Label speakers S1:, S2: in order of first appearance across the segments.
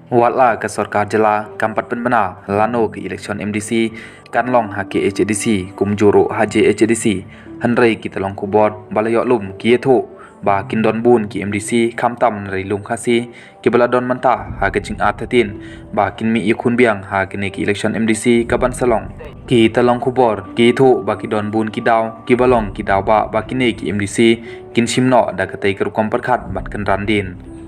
S1: Watla ke Sarkar Jela Kampat Penbena Lano ke election MDC Kanlong hake HDC Kumjuru haje HDC Henry kita long kubor Balayok lum kieto Ba kindon bun ki MDC Kamtam nari lum khasi Ki baladon mentah ha ke jing atatin Ba kinmi ikun biang ha kene ki election MDC Kaban Salong Ki talong kubor ki itu ba ki don bun ki daw Ki balong ki daw ba kine ki MDC Kin simno da katai kerukom perkat bat kan randin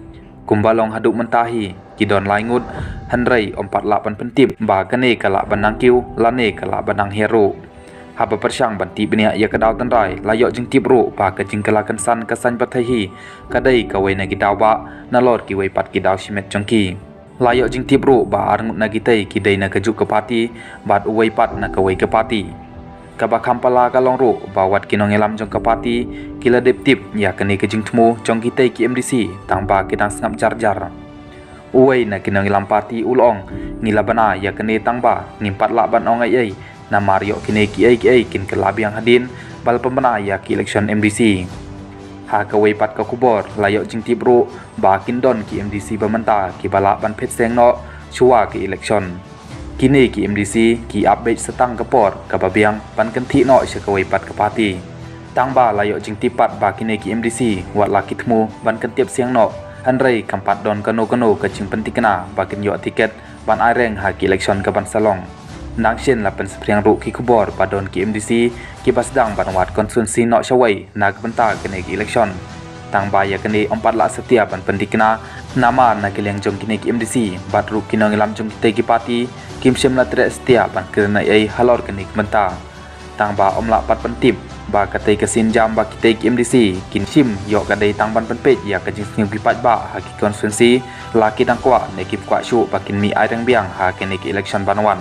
S1: Kumbalong haduk mentahi kidon laingut Henry 48 pentip ba kane kala banang kiu lane kala banang hero haba persyang banti benia ya kadau tanrai layok jing tibru ba ka jing kala kansan kasan pathahi kadai kawai na gidaw ba nalor ki wai pat gidaw simet jongki layok jing tibru ba arngut na gitai kidai na kajuk ke pati bat uwai pat na kawai ke pati kaba kampala kalong ru bawat kinong elam jong kapati kila dep tip ya kene ke jing tmu jong kitai ki MDC tangba kidang sngap jar uwai na kinong elam parti ulong ngila bana ya kene tangba ngimpat la ban ong ai na mario kene ki ai kin kelabiang hadin bal pembana ya ki election MDC ha kawai pat ka kubor layok jing tip ru ba kindon ki MDC bamenta ki bala ban phet seng no chua ki election kini ki MDC ki update setang kepor kababiang pan kenti no sekawai pat kepati tangba layok jing tipat ba kini ki MDC wat laki temu ban kentiap siang no Henry kampat don kano ke jing penting kena bakin yo tiket ban aireng ha ki election ke ban salong nangshin lapen sepriang ru ki kubor padon ki MDC ki basdang ban wat konstituensi no syawai na kebenta kini ki election tangba ya kini 4 lak setia ban penting kena nama na kileng jong kini ki MDC bat ru kinong ilam jong kita ki pati Kim Shemla tidak setia pan kerana ai halor kenik menta tangba omla pat pentip ba katai kesin jam ba kitai ki MDC kin sim yok kadai tangban penpet ya kajing sing pipat ba haki konstituensi laki dang kwa nekip kwa syu bakin mi aireng biang ha kenik election banwan